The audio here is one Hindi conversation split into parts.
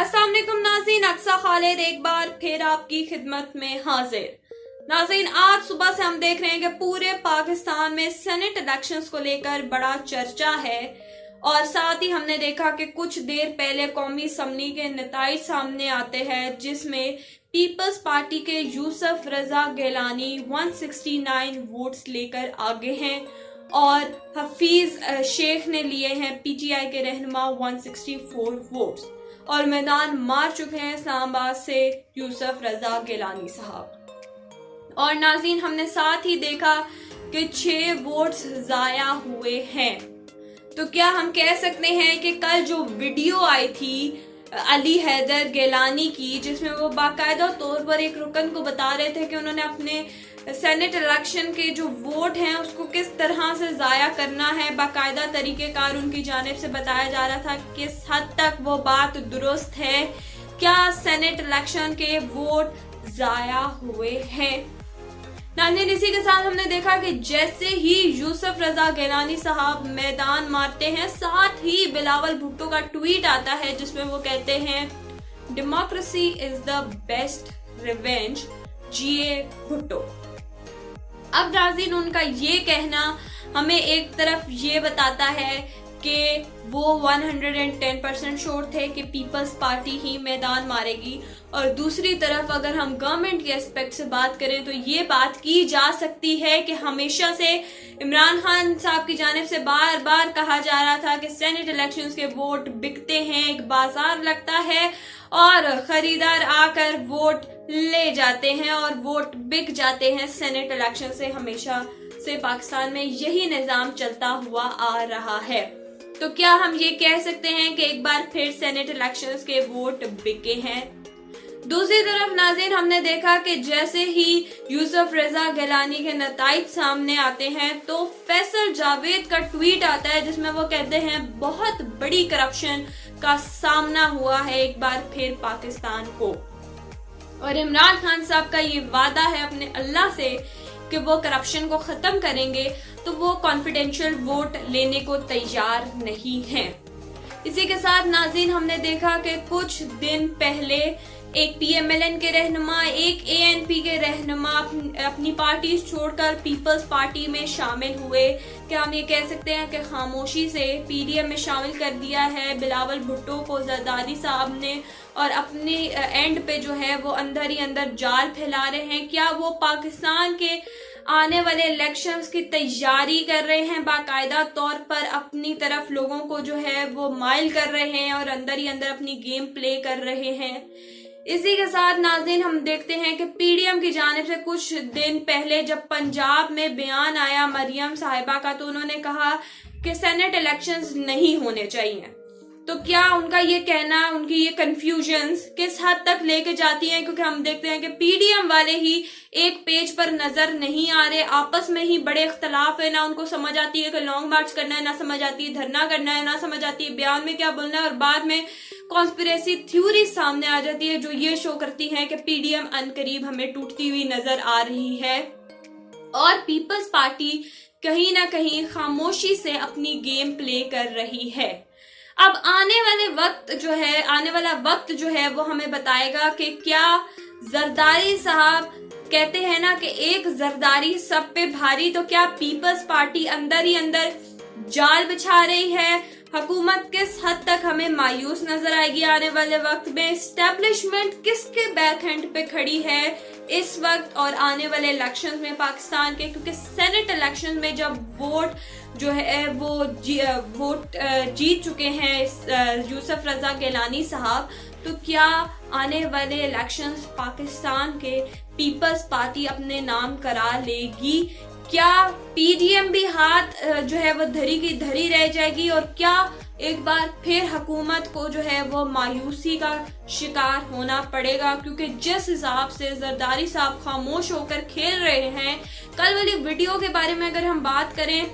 अस्सलाम वालेकुम नाज़रीन, अक्सा खालिद एक बार फिर आपकी खिदमत में हाजिर। नाज़रीन, आज सुबह से हम देख रहे हैं कि पूरे पाकिस्तान में सेनेट इलेक्शंस को लेकर बड़ा चर्चा है और साथ ही हमने देखा कि कुछ देर पहले कौमी असम्बली के नताइज सामने आते हैं जिसमें पीपल्स पार्टी के यूसुफ रजा गिलानी 169 वोट्स लेकर आगे हैं और हफीज शेख ने लिए हैं पीटीआई के रहनुमा 164 वोट्स और मैदान मार चुके हैं इस्लामाबाद से यूसुफ रजा गिलानी साहब। और नाज़रीन, हमने साथ ही देखा कि 6 वोट्स जाया हुए हैं। तो क्या हम कह सकते हैं कि कल जो वीडियो आई थी अली हैदर गिलानी की, जिसमें वो बाकायदा तौर पर एक रुकन को बता रहे थे कि उन्होंने अपने सेनेट इलेक्शन के जो वोट हैं उसको किस तरह से जाया करना है, बाकायदा तरीकेकार उनकी जानिब से बताया जा रहा था किस हद तक वो बात दुरुस्त है, क्या सेनेट इलेक्शन के वोट जाया हुए हैं। नाज़रीन, इसी के साथ हमने देखा कि जैसे ही यूसुफ रजा गिलानी साहब मैदान मारते हैं, साथ ही बिलावल भुट्टो का ट्वीट आता है जिसमें वो कहते हैं democracy is the best revenge, जीए भुट्टो। अब नाज़रीन, उनका ये कहना हमें एक तरफ ये बताता है कि वो 110% श्योर थे कि पीपल्स पार्टी ही मैदान मारेगी, और दूसरी तरफ अगर हम गवर्नमेंट के एस्पेक्ट से बात करें तो ये बात की जा सकती है कि हमेशा से इमरान खान साहब की जानिब से बार बार कहा जा रहा था कि सेनेट इलेक्शंस के वोट बिकते हैं, एक बाजार लगता है और खरीदार आकर वोट ले जाते हैं और वोट बिक जाते हैं। सेनेट इलेक्शन से हमेशा से पाकिस्तान में यही निजाम चलता हुआ आ रहा है। तो क्या हम ये कह सकते हैं कि एक बार फिर सेनेट इलेक्शंस के वोट बिके हैं? दूसरी तरफ नाज़रीन, हमने देखा कि जैसे ही यूसुफ रजा गिलानी के नताइज सामने आते हैं तो फैसल जावेद का ट्वीट आता है जिसमें वो कहते हैं बहुत बड़ी करप्शन का सामना हुआ है एक बार फिर पाकिस्तान को, और इमरान खान साहब का ये वादा है अपने अल्लाह से कि वो करप्शन को खत्म करेंगे, तो वो कॉन्फिडेंशियल वोट लेने को तैयार नहीं हैं। इसी के साथ नाज़रीन, हमने देखा कि कुछ दिन पहले एक पीएमएलएन के रहनुमा, एक एएनपी के रहनुमा अपनी पार्टी छोड़कर पीपल्स पार्टी में शामिल हुए। क्या हम ये कह सकते हैं कि खामोशी से पीडीएम में शामिल कर दिया है बिलावल भुट्टो को जरदारी साहब ने, और अपनी एंड पे जो है वो अंदर ही अंदर जाल फैला रहे हैं? क्या वो पाकिस्तान के आने वाले इलेक्शंस की तैयारी कर रहे हैं, बाकायदा तौर पर अपनी तरफ लोगों को जो है वो माइल कर रहे हैं और अंदर ही अंदर अपनी गेम प्ले कर रहे हैं? इसी के साथ नाज़रीन, हम देखते हैं कि पीडीएम की जानिब से कुछ दिन पहले जब पंजाब में बयान आया मरियम साहिबा का, तो उन्होंने कहा कि सेनेट इलेक्शंस नहीं होने चाहिए। तो क्या उनका ये कहना, उनकी ये कंफ्यूजन्स किस हद तक लेके जाती हैं? क्योंकि हम देखते हैं कि पीडीएम वाले ही एक पेज पर नजर नहीं आ रहे, आपस में ही बड़े इख्तलाफ है, ना उनको समझ आती है कि लॉन्ग मार्च करना है, ना समझ आती है धरना करना है, ना समझ आती है बयान में क्या बोलना है, और बाद में कॉन्स्पिरेसी थ्योरी सामने आ जाती है जो ये शो करती है कि पीडीएम अनकरीब हमें टूटती हुई नजर आ रही है और पीपल्स पार्टी कहीं ना कहीं खामोशी से अपनी गेम प्ले कर रही है। अब आने वाला वक्त जो है वो हमें बताएगा कि क्या जरदारी साहब कहते हैं ना कि एक जरदारी सब पे भारी, तो क्या पीपल्स पार्टी अंदर ही अंदर जाल बिछा रही है? हुकूमत किस हद तक हमें मायूस नजर आएगी आने वाले वक्त में? एस्टेब्लिशमेंट किसके बैक हैंड पे खड़ी है इस वक्त और आने वाले इलेक्शंस में पाकिस्तान के? क्योंकि सेनेट इलेक्शन में जब वोट जो है वो वोट जीत चुके हैं यूसुफ रजा गिलानी साहब, तो क्या आने वाले इलेक्शंस पाकिस्तान के पीपल्स पार्टी अपने नाम करा लेगी? क्या पीडीएम भी हाथ जो है वो धरी की धरी रह जाएगी, और क्या एक बार फिर हुकूमत को जो है वो मायूसी का शिकार होना पड़ेगा? क्योंकि जिस हिसाब से जरदारी साहब खामोश होकर खेल रहे हैं, कल वाली वीडियो के बारे में अगर हम बात करें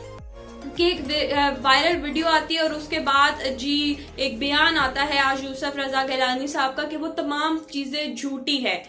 कि एक वायरल वीडियो आती है और उसके बाद जी एक बयान आता है आज यूसुफ रजा गिलानी साहब का कि वो तमाम चीजें झूठी है।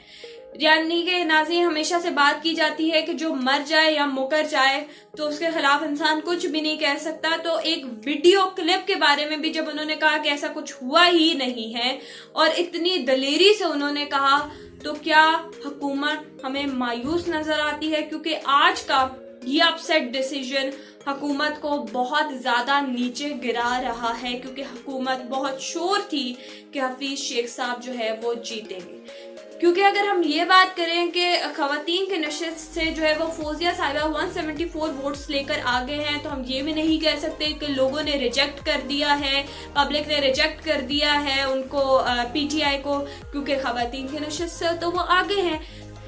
यानी कि नाज़रीन, हमेशा से बात की जाती है कि जो मर जाए या मुकर जाए तो उसके खिलाफ इंसान कुछ भी नहीं कह सकता। तो एक वीडियो क्लिप के बारे में भी जब उन्होंने कहा कि ऐसा कुछ हुआ ही नहीं है और इतनी दलेरी से उन्होंने कहा, तो क्या हुकूमत हमें मायूस नजर आती है? क्योंकि आज का ये अपसेट डिसीजन हुकूमत को बहुत ज्यादा नीचे गिरा रहा है, क्योंकि हुकूमत बहुत श्योर थी कि हफीज शेख साहब जो है वो जीतेंगे। क्योंकि अगर हम ये बात करें कि खवातीन के नशिस्त से जो है वो फौजिया साहिबा 174 वोट्स लेकर आगे हैं, तो हम ये भी नहीं कह सकते कि लोगों ने रिजेक्ट कर दिया है, पब्लिक ने रिजेक्ट कर दिया है उनको, पीटीआई को, क्योंकि खवातीन के नशिस्त से तो वो आगे हैं।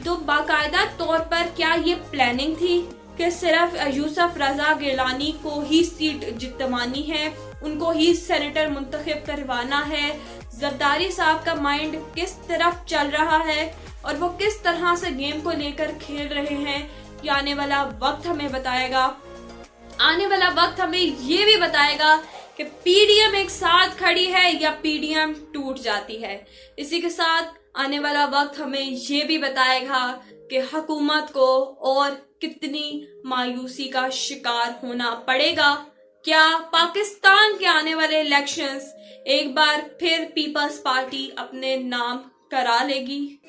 तो बाकायदा तौर पर क्या ये प्लानिंग थी कि सिर्फ यूसुफ रजा गिलानी को ही सीट जितवानी है, उनको ही सेनेटर मुंतखब करवाना है? जरदारी साहब का माइंड किस तरफ चल रहा है और वो किस तरह से गेम को लेकर खेल रहे हैं, ये आने वाला वक्त हमें बताएगा। आने वाला वक्त हमें ये भी बताएगा कि पीडीएम एक साथ खड़ी है या पीडीएम टूट जाती है। इसी के साथ आने वाला वक्त हमें ये भी बताएगा कि हुकूमत को और कितनी मायूसी का शिकार होना पड़ेगा। क्या पाकिस्तान के आने वाले इलेक्शंस एक बार फिर पीपल्स पार्टी अपने नाम करा लेगी?